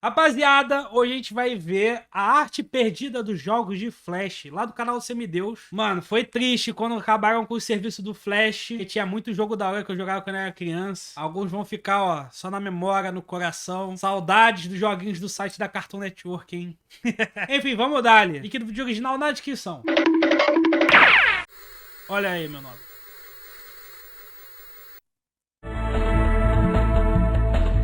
Rapaziada, hoje a gente vai ver a arte perdida dos jogos de Flash, lá do canal Semideus. Mano, foi triste quando acabaram com o serviço do Flash, que tinha muito jogo da hora que eu jogava quando eu era criança. Alguns vão ficar, ó, só na memória, no coração. Saudades dos joguinhos do site da Cartoon Network, hein? Enfim, vamos dar-lhe. Link do vídeo original na descrição. Olha aí, meu nome.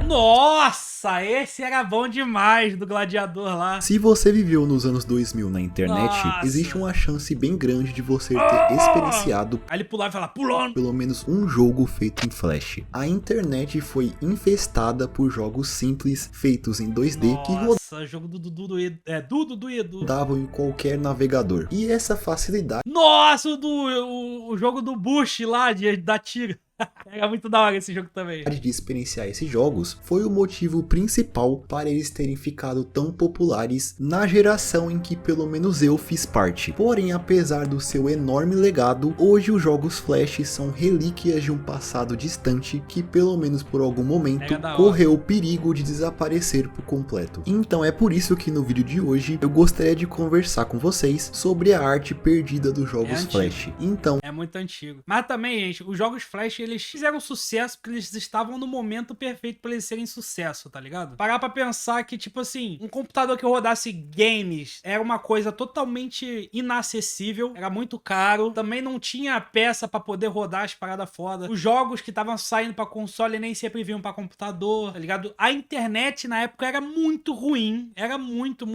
Nossa, esse era bom demais do gladiador lá. Se você viveu nos anos 2000 na internet, Nossa. existe uma chance bem grande de você ter experienciado Aí ele pulava e falava, pulando. pelo menos um jogo feito em Flash. A internet foi infestada por jogos simples feitos em 2D que Nossa, jogo do Dudu do Edu. É, Dudu do Edu. rodavam em qualquer navegador. E essa facilidade Nossa, o jogo do Bush lá, da tira. Era muito da hora esse jogo também. de experienciar esses jogos foi o motivo principal para eles terem ficado tão populares na geração em que pelo menos eu fiz parte. Porém, apesar do seu enorme legado, hoje os jogos Flash são relíquias de um passado distante que pelo menos por algum momento Era da hora. correu o perigo de desaparecer por completo. Então é por isso que no vídeo de hoje eu gostaria de conversar com vocês sobre a arte perdida dos jogos antigo. Flash. Então, É muito antigo. Mas também, gente, os jogos Flash, eles fizeram sucesso porque eles estavam no momento perfeito pra eles serem sucesso, tá ligado? Parar pra pensar que, tipo assim, um computador que rodasse games era uma coisa totalmente inacessível, era muito caro, também não tinha peça pra poder rodar as paradas foda. Os jogos que estavam saindo pra console nem sempre vinham pra computador, tá ligado? A internet na época era muito ruim, era muito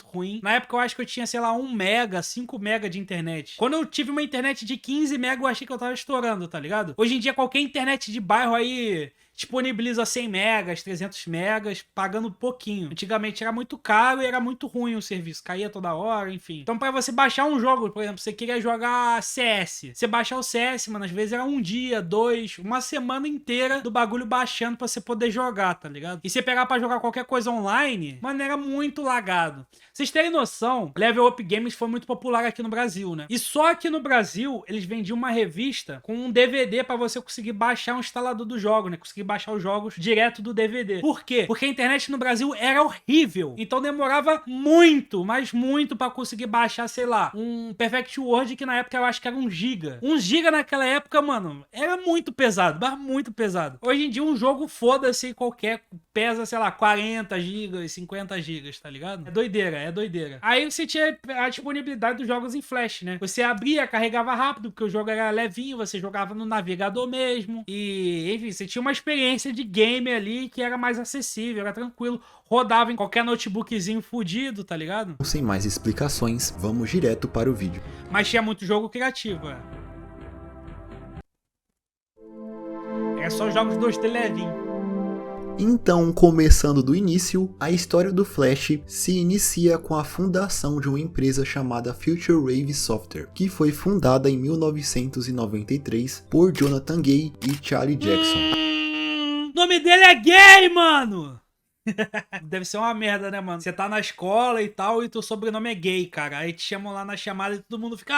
ruim. Na época eu acho que eu tinha, sei lá, 1 mega, 5 mega de internet. Quando eu tive uma internet de 15 mega, eu achei que eu tava estourando, tá ligado? Hoje em dia, qualquer internet de bairro aí disponibiliza 100 megas, 300 megas, pagando pouquinho. Antigamente era muito caro e era muito ruim o serviço, caía toda hora, enfim. Então pra você baixar um jogo, por exemplo, você queria jogar CS, você baixar o CS, mano, às vezes era um dia, 2, uma semana inteira do bagulho baixando pra você poder jogar, tá ligado? E você pegar pra jogar qualquer coisa online, mano, era muito lagado. Vocês terem noção, Level Up Games foi muito popular aqui no Brasil, né? E só aqui no Brasil, eles vendiam uma revista com um DVD pra você conseguir baixar um instalador do jogo, né? Conseguir baixar os jogos direto do DVD. Por quê? Porque a internet no Brasil era horrível. Então demorava muito, mas muito pra conseguir baixar, sei lá, um Perfect World que na época eu acho que era 1 GB. 1 GB naquela época, mano, era muito pesado, mas muito pesado. Hoje em dia um jogo, foda-se, qualquer, pesa, sei lá, 40 GB, 50 GB, tá ligado? É doideira, é doideira. Aí você tinha a disponibilidade dos jogos em Flash, né? Você abria, carregava rápido, porque o jogo era levinho, você jogava no navegador mesmo. E, enfim, você tinha uma experiência de game ali que era mais acessível, era tranquilo. Rodava em qualquer notebookzinho fudido, tá ligado? sem mais explicações, vamos direto para o vídeo. Mas tinha muito jogo criativo, é. Era só jogos 2D levinho. Então, começando do início, a história do Flash se inicia com a fundação de uma empresa chamada Future Wave Software, que foi fundada em 1993 por Jonathan Gay e Charlie Jackson. O nome dele é gay, mano! Deve ser uma merda, né, mano? Você tá na escola e tal, e teu sobrenome é gay, cara. Aí te chamam lá na chamada e todo mundo fica,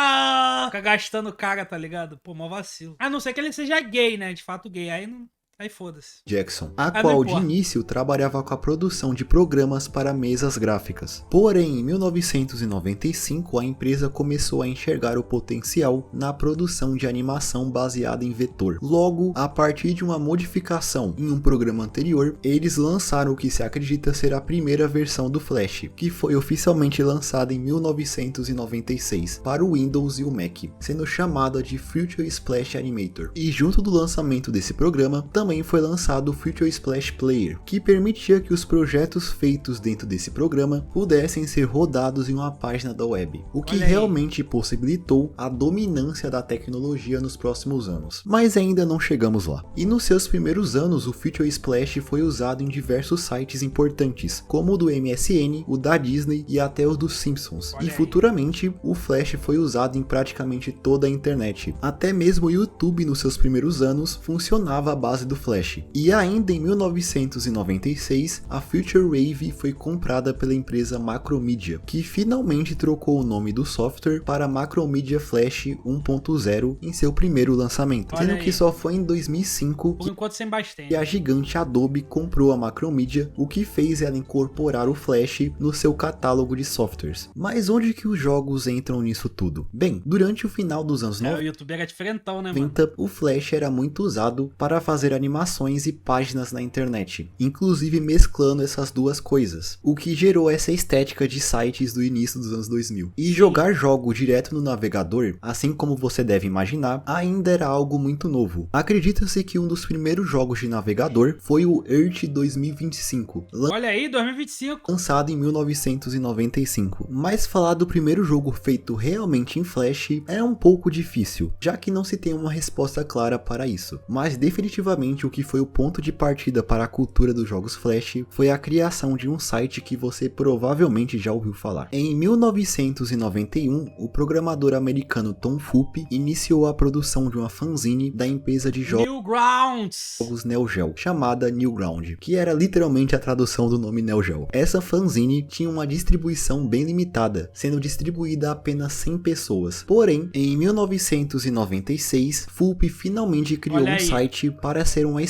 fica gastando cara, tá ligado? Pô, mó vacilo. A não ser que ele seja gay, né? De fato gay. Aí não. Aí foda-se. Jackson, a não qual de importa. início trabalhava com a produção de programas para mesas gráficas. Porém, em 1995, a empresa começou a enxergar o potencial na produção de animação baseada em vetor. Logo, a partir de uma modificação em um programa anterior, eles lançaram o que se acredita ser a primeira versão do Flash, que foi oficialmente lançada em 1996 para o Windows e o Mac, sendo chamada de Future Splash Animator. E junto do lançamento desse programa, também foi lançado o Future Splash Player, que permitia que os projetos feitos dentro desse programa pudessem ser rodados em uma página da web, o que realmente possibilitou a dominância da tecnologia nos próximos anos. Mas ainda não chegamos lá. E nos seus primeiros anos, o Future Splash foi usado em diversos sites importantes, como o do MSN, o da Disney e até os dos Simpsons. E futuramente, o Flash foi usado em praticamente toda a internet. Até mesmo o YouTube nos seus primeiros anos funcionava à base do Flash. E ainda em 1996, a Future Wave foi comprada pela empresa Macromedia, que finalmente trocou o nome do software para Macromedia Flash 1.0 em seu primeiro lançamento, Olha sendo aí. que só foi em 2005 Por enquanto sem bastante. que a gigante Adobe comprou a Macromedia, o que fez ela incorporar o Flash no seu catálogo de softwares. Mas onde que os jogos entram nisso tudo? Bem, durante o final dos anos O YouTube era diferentão, né, mano? 90, o Flash era muito usado para fazer animações e páginas na internet, inclusive mesclando essas duas coisas, o que gerou essa estética de sites do início dos anos 2000. E jogar jogo direto no navegador, assim como você deve imaginar, ainda era algo muito novo. Acredita-se que um dos primeiros jogos de navegador foi o Earth 2025, Olha aí, 2025. lançado em 1995, mas falar do primeiro jogo feito realmente em Flash é um pouco difícil, já que não se tem uma resposta clara para isso. Mas definitivamente o que foi o ponto de partida para a cultura dos jogos Flash foi a criação de um site que você provavelmente já ouviu falar. Em 1991, o programador americano Tom Fulp iniciou a produção de uma fanzine da empresa de jogos Newgrounds. Neo Geo, chamada Newground, que era literalmente a tradução do nome Neo Geo. Essa fanzine tinha uma distribuição bem limitada, sendo distribuída a apenas 100 pessoas. Porém, em 1996, Fulp finalmente criou Olha um aí. site para ser uma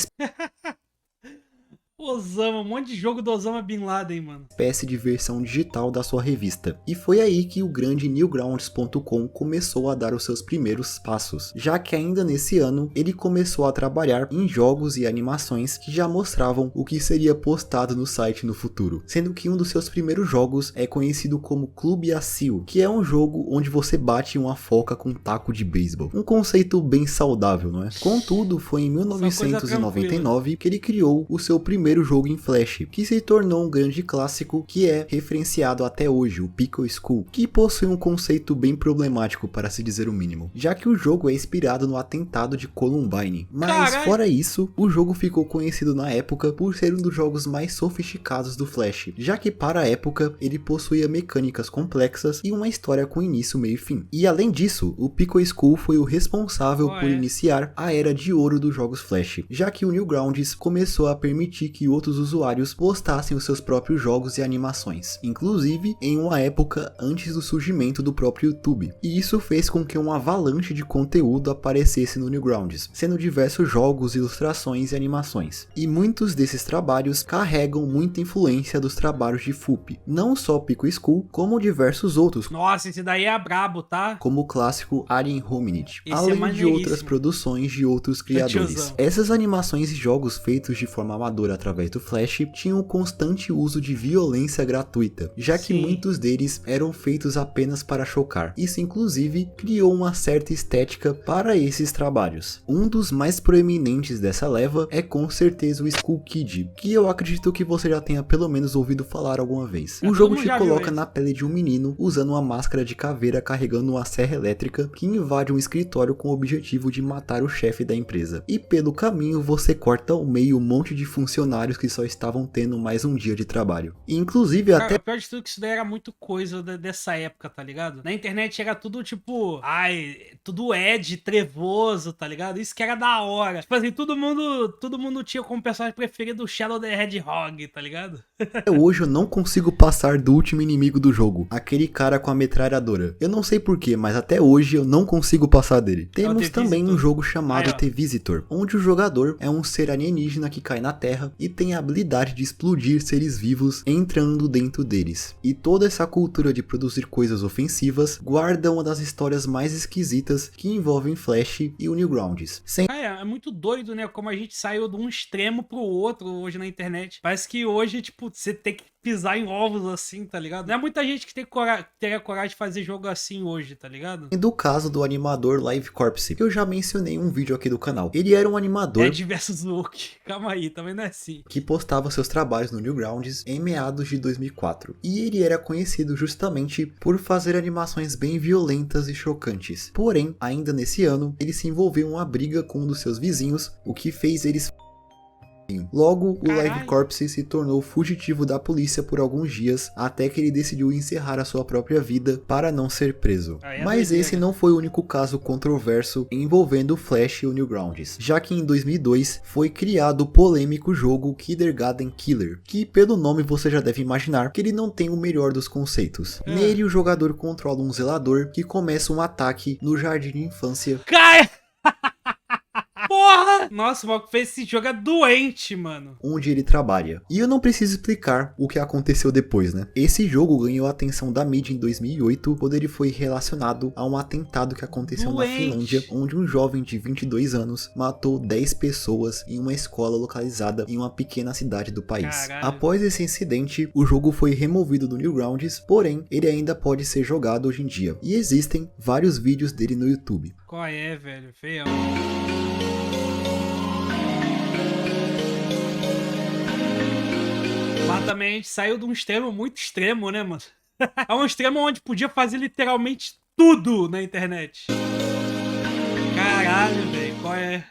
Osama, um monte de jogo do Osama Bin Laden, mano. espécie de versão digital da sua revista. E foi aí que o grande Newgrounds.com começou a dar os seus primeiros passos, já que ainda nesse ano ele começou a trabalhar em jogos e animações que já mostravam o que seria postado no site no futuro, sendo que um dos seus primeiros jogos é conhecido como Clube Acil, que é um jogo onde você bate uma foca com um taco de beisebol. Um conceito bem saudável, não é? Contudo, foi em 1999 que ele criou o seu primeiro jogo em Flash, que se tornou um grande clássico que é referenciado até hoje, o Pickle Skull, que possui um conceito bem problemático para se dizer o mínimo, já que o jogo é inspirado no atentado de Columbine. Mas Carai. fora isso, o jogo ficou conhecido na época por ser um dos jogos mais sofisticados do Flash, já que para a época ele possuía mecânicas complexas e uma história com início, meio e fim. E além disso, o Pickle Skull foi o responsável por iniciar a era de ouro dos jogos Flash, já que o Newgrounds começou a permitir que outros usuários postassem os seus próprios jogos e animações, inclusive em uma época antes do surgimento do próprio YouTube. E isso fez com que uma avalanche de conteúdo aparecesse no Newgrounds, sendo diversos jogos, ilustrações e animações. E muitos desses trabalhos carregam muita influência dos trabalhos de Fulp, não só Pickle Skull, como diversos outros, Nossa, esse daí é brabo, tá? como o clássico Alien Hominid, Esse é além de maneiríssimo. outras produções de outros criadores. tiozão. Essas animações e jogos feitos de forma amadora através do Flash tinham constante uso de violência gratuita, já que Sim. muitos deles eram feitos apenas para chocar. Isso inclusive criou uma certa estética para esses trabalhos. Um dos mais proeminentes dessa leva é com certeza o Skull Kid, que eu acredito que você já tenha pelo menos ouvido falar alguma vez. O todo jogo mundo te já viu coloca esse. na pele de um menino usando uma máscara de caveira carregando uma serra elétrica que invade um escritório com o objetivo de matar o chefe da empresa. E pelo caminho você corta ao meio um monte de funcionários que só estavam tendo mais um dia de trabalho. E, inclusive Cara, até o pior de tudo é que isso daí era muito coisa dessa época, tá ligado? Na internet era tudo tipo, tudo trevoso, tá ligado? Isso que era da hora. Tipo assim, todo mundo tinha como personagem preferido o Shadow the Hedgehog, tá ligado? hoje eu não consigo passar do último inimigo do jogo, aquele cara com a metralhadora. Eu não sei porquê, mas até hoje eu não consigo passar dele. Temos The também Visitor. um jogo chamado Aí, ó. The Visitor, onde o jogador é um ser alienígena que cai na Terra e tem a habilidade de explodir seres vivos entrando dentro deles. E toda essa cultura de produzir coisas ofensivas guarda uma das histórias mais esquisitas que envolvem Flash e o Newgrounds. É muito doido, né? Como a gente saiu de um extremo pro outro hoje na internet. Parece que hoje, tipo, você tem que pisar em ovos assim, tá ligado? Não é muita gente que teria coragem de fazer jogo assim hoje, tá ligado? E do caso do animador Live Corpse, que eu já mencionei em um vídeo aqui do canal. Ele era um animador Ed vs Wook. Calma aí, também não é assim. que postava seus trabalhos no Newgrounds em meados de 2004. E ele era conhecido justamente por fazer animações bem violentas e chocantes. Porém, ainda nesse ano, ele se envolveu em uma briga com um dos seus vizinhos, o que fez eles Logo, o Caralho. Live Corpse se tornou fugitivo da polícia por alguns dias, até que ele decidiu encerrar a sua própria vida para não ser preso. Mas esse não foi o único caso controverso envolvendo o Flash e o Newgrounds, já que em 2002 foi criado o polêmico jogo Kindergarten Killer, que pelo nome você já deve imaginar que ele não tem o melhor dos conceitos. Nele, o jogador controla um zelador que começa um ataque no jardim de infância. Cara! Porra! Nossa, o maluco fez esse jogo é doente, mano. Onde ele trabalha. E eu não preciso explicar o que aconteceu depois, né? Esse jogo ganhou a atenção da mídia em 2008, quando ele foi relacionado a um atentado que aconteceu na Finlândia, onde um jovem de 22 anos matou 10 pessoas em uma escola localizada em uma pequena cidade do país. Caralho. Após esse incidente, o jogo foi removido do Newgrounds, porém, ele ainda pode ser jogado hoje em dia. E existem vários vídeos dele no YouTube. Qual é, velho? Feião. Mas também a gente saiu de um extremo muito extremo, né, mano? É um extremo onde podia fazer literalmente tudo na internet. Caralho, velho. Qual é?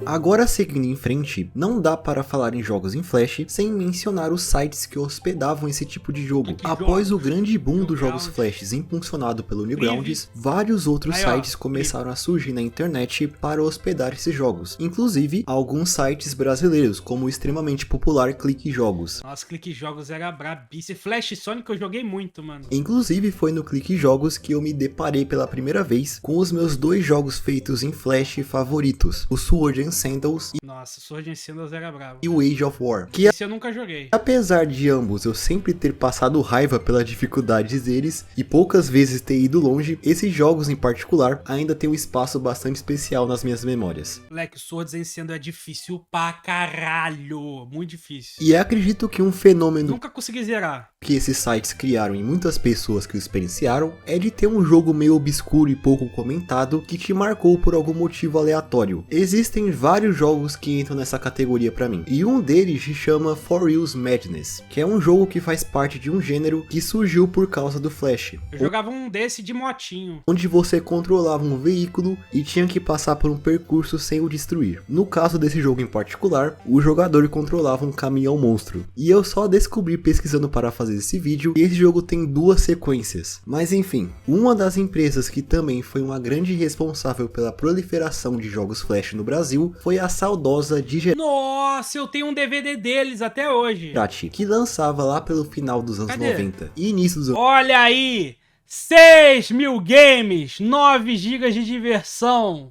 Agora, seguindo em frente, não dá para falar em jogos em Flash sem mencionar os sites que hospedavam esse tipo de jogo. Após o grande boom dos jogos Flash impulsionado pelo Newgrounds, vários outros sites começaram a surgir na internet para hospedar esses jogos. Inclusive, alguns sites brasileiros, como o extremamente popular Clique Jogos. Nossa, Clique Jogos era brabíssimo. Flash Sonic eu joguei muito, mano. Inclusive, foi no Clique Jogos que eu me deparei pela primeira vez com os meus dois jogos feitos em Flash favoritos, o Sword and Sandals Nossa, Sword and Sandals era brabo. e o Age of War, que Esse eu nunca joguei. apesar de ambos eu sempre ter passado raiva pelas dificuldades deles e poucas vezes ter ido longe, esses jogos em particular ainda tem um espaço bastante especial nas minhas memórias. Moleque, Swords and Sandals é difícil pra caralho. Muito difícil. E acredito que um fenômeno Nunca consegui zerar. que esses sites criaram em muitas pessoas que o experienciaram é de ter um jogo meio obscuro e pouco comentado que te marcou por algum motivo aleatório. Existem vários jogos que entram nessa categoria pra mim, e um deles se chama For Real's Madness, que é um jogo que faz parte de um gênero que surgiu por causa do Flash, Eu jogava um desse de motinho. onde você controlava um veículo e tinha que passar por um percurso sem o destruir. No caso desse jogo em particular, o jogador controlava um caminhão monstro, e eu só descobri pesquisando para fazer esse vídeo que esse jogo tem duas sequências. Mas enfim, uma das empresas que também foi uma grande responsável pela proliferação de jogos Flash no Brasil foi a saudosa Nossa, eu tenho um DVD deles até hoje. Digerati, que lançava lá pelo final dos anos Cadê? 90 e início dos anos Olha aí! 6.000 games, 9 GB de diversão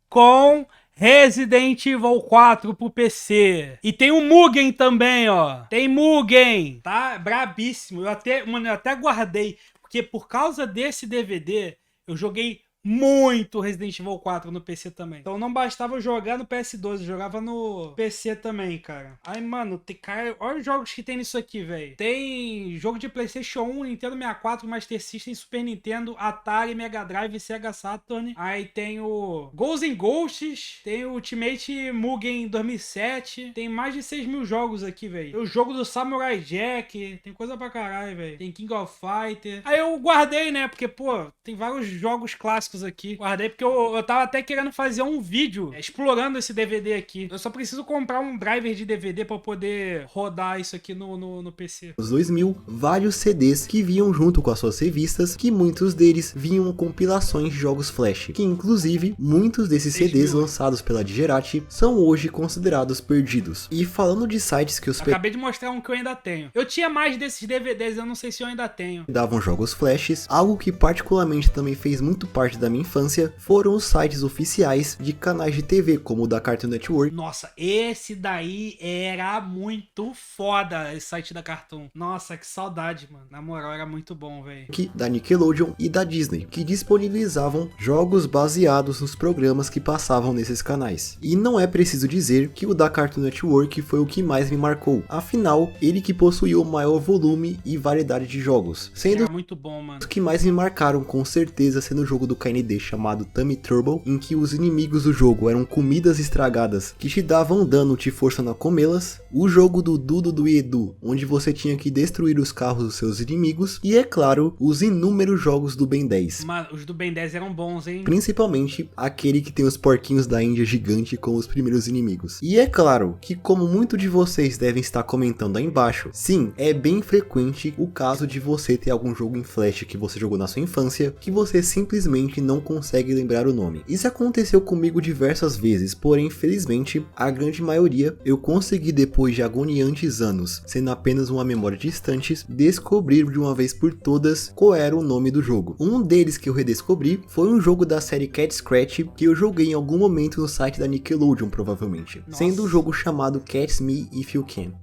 com Resident Evil 4 pro PC. E tem o Mugen também, ó. Tem Mugen, tá? Brabíssimo. Eu até guardei, porque por causa desse DVD, eu joguei muito Resident Evil 4 no PC também. Então não bastava eu jogar no PS2, eu jogava no PC também, cara. Aí, mano, cara, olha os jogos que tem nisso aqui, velho. Tem jogo de PlayStation 1, Nintendo 64, Master System, Super Nintendo, Atari, Mega Drive, Sega Saturn. Aí tem o Ghosts and Ghosts, tem o Ultimate Mugen 2007. Tem mais de 6.000 jogos aqui, velho. Tem o jogo do Samurai Jack, tem coisa pra caralho, velho. Tem King of Fighter. Aí eu guardei, né, porque, pô, tem vários jogos clássicos aqui. Guardei porque eu tava até querendo fazer um vídeo explorando esse DVD aqui. Eu só preciso comprar um driver de DVD pra poder rodar isso aqui no PC. Nos 2000, vários CDs que vinham junto com as suas revistas, que muitos deles vinham compilações de jogos Flash, que inclusive muitos desses CDs lançados pela Digerati são hoje considerados perdidos. E falando de sites que Acabei de mostrar um que eu ainda tenho. Eu tinha mais desses DVDs, eu não sei se eu ainda tenho. davam jogos Flashes, algo que particularmente também fez muito parte da minha infância, foram os sites oficiais de canais de TV, como o da Cartoon Network. Nossa, esse daí era muito foda, esse site da Cartoon. Nossa, que saudade, mano. Na moral, era muito bom, velho. Da Nickelodeon e da Disney, que disponibilizavam jogos baseados nos programas que passavam nesses canais. E não é preciso dizer que o da Cartoon Network foi o que mais me marcou, afinal, ele que possuía o maior volume e variedade de jogos, sendo Era muito bom, mano. os que mais me marcaram com certeza sendo o jogo do Kai AT&T chamado Tummy Trouble, em que os inimigos do jogo eram comidas estragadas que te davam dano te forçando a comê-las, o jogo do Dudu e Edu, onde você tinha que destruir os carros dos seus inimigos, e é claro, os inúmeros jogos do Ben 10. Mano, os do Ben 10 eram bons, hein? Principalmente aquele que tem os porquinhos da Índia gigante como os primeiros inimigos. E é claro que, como muitos de vocês devem estar comentando aí embaixo, sim, é bem frequente o caso de você ter algum jogo em flash que você jogou na sua infância que você simplesmente não consegue lembrar o nome. Isso aconteceu comigo diversas vezes, porém, felizmente, a grande maioria eu consegui, depois de agoniantes anos, sendo apenas uma memória distante, descobrir de uma vez por todas qual era o nome do jogo. Um deles que eu redescobri foi um jogo da série Cat Scratch que eu joguei em algum momento no site da Nickelodeon, provavelmente, sendo um jogo chamado Catch Me If You Can.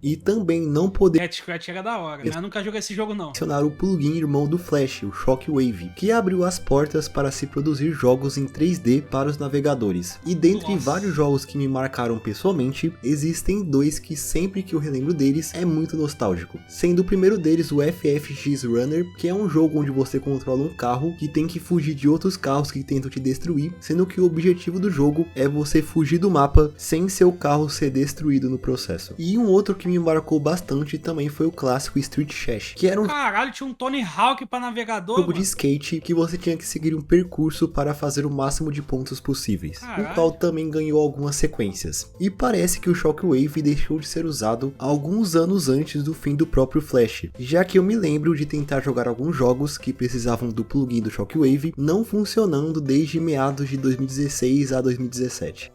E também não poder Cat Scratch era da hora, mas eu nunca joguei esse jogo não. mencionar o plugin irmão do Flash, o Shockwave, que abriu as portas para se produzir jogos em 3D para os navegadores. E dentre vários jogos que me marcaram pessoalmente, existem dois que sempre que eu relembro deles é muito nostálgico. Sendo o primeiro deles o FFX Runner, que é um jogo onde você controla um carro que tem que fugir de outros carros que tentam te destruir, sendo que o objetivo do jogo é você fugir do mapa sem seu carro ser destruído no processo. E um outro que me marcou bastante também foi o clássico Street Chess, que era um Caralho, tinha um Tony Hawk pra navegador, jogo mano. de skate que você tinha que seguir um percurso para fazer o máximo de pontos possíveis, o qual também ganhou algumas sequências. E parece que o Shockwave deixou de ser usado alguns anos antes do fim do próprio Flash, já que eu me lembro de tentar jogar alguns jogos que precisavam do plugin do Shockwave não funcionando desde meados de 2016 a 2017.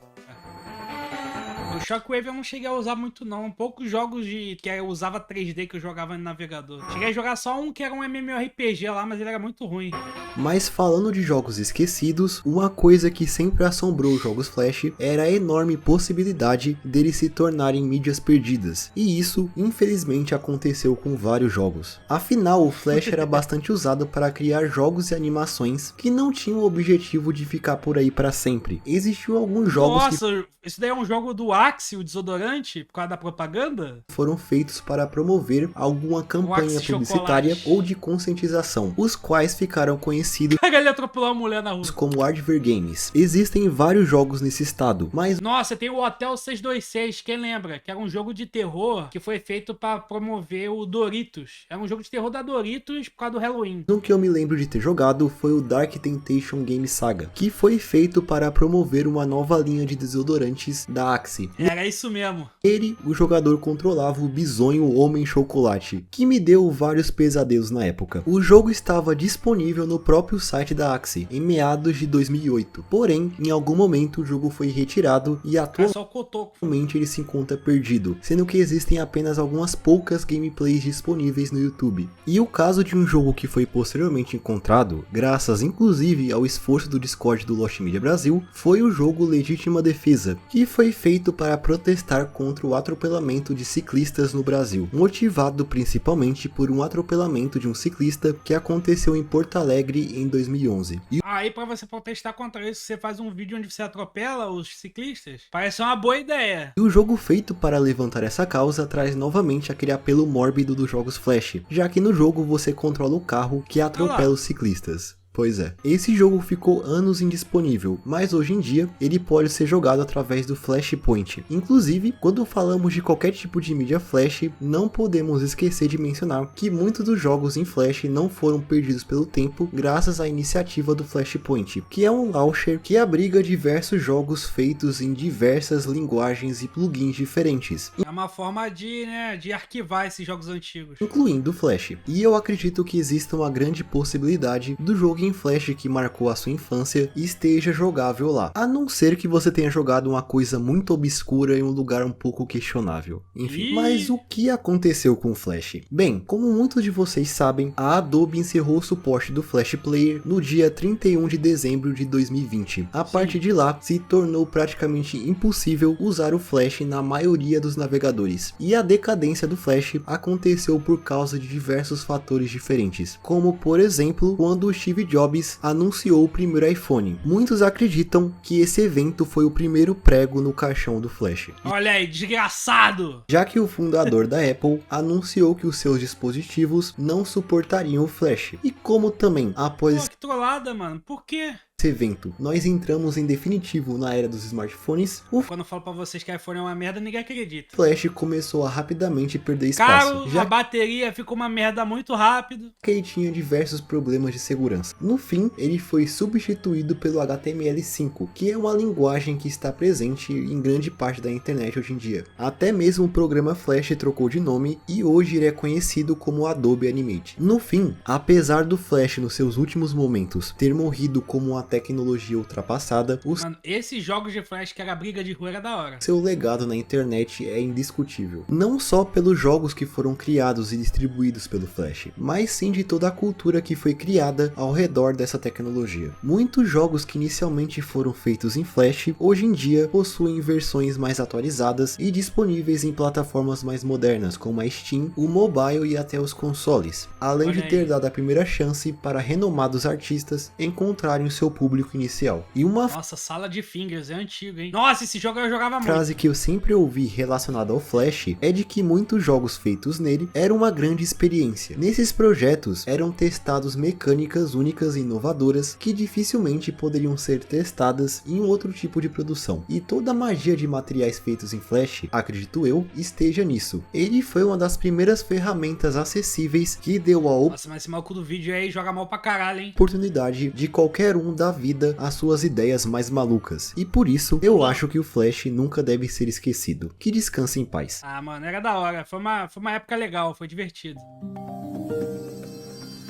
O Shockwave eu não cheguei a usar muito não. Poucos jogos que eu usava 3D que eu jogava no navegador. Cheguei a jogar só um que era um MMORPG lá, mas ele era muito ruim. Mas falando de jogos esquecidos, uma coisa que sempre assombrou os jogos Flash era a enorme possibilidade deles se tornarem mídias perdidas. E isso, infelizmente, aconteceu com vários jogos. Afinal, o Flash era bastante usado para criar jogos e animações que não tinham o objetivo de ficar por aí para sempre. Existiam alguns jogos Nossa, isso daí é um jogo do Axe, o desodorante, por causa da propaganda? Foram feitos para promover alguma campanha Axe publicitária chocolate. ou de conscientização, os quais ficaram conhecidos Cara, ele atropelou uma mulher na rua. como Hardware Games. Existem vários jogos nesse estado, mas Nossa, tem o Hotel 626, quem lembra? Que era um jogo de terror que foi feito pra promover o Doritos. Era um jogo de terror da Doritos por causa do Halloween. um que eu me lembro de ter jogado foi o Dark Temptation Game Saga, que foi feito para promover uma nova linha de desodorantes da Axe. Era isso mesmo. Ele, o jogador, controlava o bizonho Homem Chocolate, que me deu vários pesadelos na época. O jogo estava disponível no próprio site da Axe, em meados de 2008. Porém, em algum momento o jogo foi retirado e É só o cotoco. atualmente ele se encontra perdido, sendo que existem apenas algumas poucas gameplays disponíveis no YouTube. E o caso de um jogo que foi posteriormente encontrado, graças inclusive ao esforço do Discord do Lost Media Brasil, foi o jogo Legítima Defesa, que foi feito para protestar contra o atropelamento de ciclistas no Brasil, motivado principalmente por um atropelamento de um ciclista que aconteceu em Porto Alegre em 2011. E Aí pra você protestar contra isso, você faz um vídeo onde você atropela os ciclistas? Parece uma boa ideia. o jogo feito para levantar essa causa traz novamente aquele apelo mórbido dos jogos Flash, já que no jogo você controla o carro que atropela os ciclistas. Pois é, esse jogo ficou anos indisponível, mas hoje em dia ele pode ser jogado através do Flashpoint. Inclusive, quando falamos de qualquer tipo de mídia Flash, não podemos esquecer de mencionar que muitos dos jogos em Flash não foram perdidos pelo tempo graças à iniciativa do Flashpoint, que é um launcher que abriga diversos jogos feitos em diversas linguagens e plugins diferentes, É uma forma de arquivar esses jogos antigos. incluindo o Flash. E eu acredito que exista uma grande possibilidade do jogo em Flash que marcou a sua infância e esteja jogável lá, a não ser que você tenha jogado uma coisa muito obscura em um lugar um pouco questionável. Enfim, mas o que aconteceu com o Flash? Bem, como muitos de vocês sabem, a Adobe encerrou o suporte do Flash Player no dia 31 de dezembro de 2020. A partir de lá, se tornou praticamente impossível usar o Flash na maioria dos navegadores. E a decadência do Flash aconteceu por causa de diversos fatores diferentes, como por exemplo, quando o Steve Jobs anunciou o primeiro iPhone. Muitos acreditam que esse evento foi o primeiro prego no caixão do Flash. Olha aí, desgraçado! Já que o fundador da Apple anunciou que os seus dispositivos não suportariam o Flash. E como também, após Pô, que trollada, mano. Por quê? esse evento, nós entramos em definitivo na era dos smartphones, o Quando eu falo pra vocês que iPhone é uma merda, ninguém acredita. Flash começou a rapidamente perder espaço, Caro, já a bateria ficou uma merda muito rápido. que ele tinha diversos problemas de segurança. No fim, ele foi substituído pelo HTML5, que é uma linguagem que está presente em grande parte da internet hoje em dia. Até mesmo o programa Flash trocou de nome e hoje ele é conhecido como Adobe Animate. No fim, apesar do Flash nos seus últimos momentos ter morrido como uma tecnologia ultrapassada, o Mano, esses jogos de Flash que era briga de rua era da hora. seu legado na internet é indiscutível. Não só pelos jogos que foram criados e distribuídos pelo Flash, mas sim de toda a cultura que foi criada ao redor dessa tecnologia. Muitos jogos que inicialmente foram feitos em Flash, hoje em dia possuem versões mais atualizadas e disponíveis em plataformas mais modernas, como a Steam, o mobile e até os consoles. Além Olha de ter aí. dado a primeira chance para renomados artistas encontrarem o seu público inicial. E uma Nossa, Sala de Fingers é antigo, hein? Nossa, esse jogo eu jogava muito. frase que eu sempre ouvi relacionada ao Flash é de que muitos jogos feitos nele eram uma grande experiência. Nesses projetos eram testados mecânicas únicas e inovadoras que dificilmente poderiam ser testadas em outro tipo de produção. E toda a magia de materiais feitos em Flash, acredito eu, esteja nisso. Ele foi uma das primeiras ferramentas acessíveis que deu a Nossa, mas esse maluco do vídeo aí joga mal pra caralho, hein? oportunidade de qualquer um dar vida às suas ideias mais malucas. E por isso, eu acho que o Flash nunca deve ser esquecido. Que descanse em paz. Ah, mano, era da hora. Foi uma época legal, foi divertido.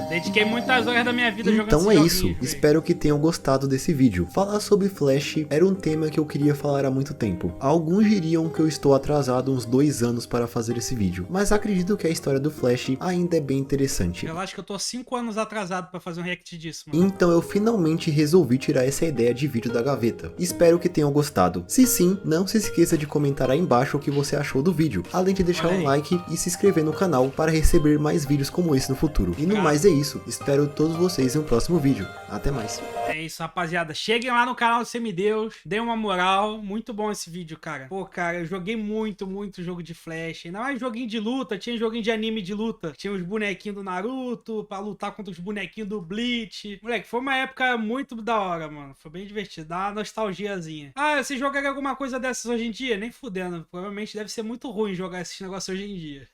Dediquei muitas horas da minha vida jogando Então é esses isso, joguinhos, velho. espero que tenham gostado desse vídeo. Falar sobre Flash era um tema que eu queria falar há muito tempo. Alguns diriam que eu estou atrasado uns 2 anos para fazer esse vídeo, mas acredito que a história do Flash ainda é bem interessante. Relaxa que eu tô 5 anos atrasado pra fazer um react disso, mano. Então eu finalmente resolvi tirar essa ideia de vídeo da gaveta. Espero que tenham gostado. Se sim, não se esqueça de comentar aí embaixo o que você achou do vídeo, além de deixar Olha um aí. like e se inscrever no canal para receber mais vídeos como esse no futuro. E no Obrigado. mais é isso, espero todos vocês em um próximo vídeo. Até mais. É isso, rapaziada. Cheguem lá no canal do Semideus, dê uma moral. Muito bom esse vídeo, cara. Pô, cara, eu joguei muito jogo de Flash. Ainda mais joguinho de luta. Tinha joguinho de anime de luta. Tinha os bonequinhos do Naruto pra lutar contra os bonequinhos do Bleach. Moleque, foi uma época muito da hora, mano. Foi bem divertido. Dá uma nostalgiazinha. Ah, você jogaria alguma coisa dessas hoje em dia? Nem fudendo. Provavelmente deve ser muito ruim jogar esses negócios hoje em dia.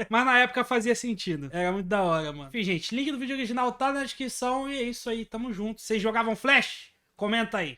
Mas na época fazia sentido. Era muito da hora, mano. Enfim, gente, link do vídeo original tá na descrição. E é isso aí, tamo junto. Vocês jogavam Flash? Comenta aí.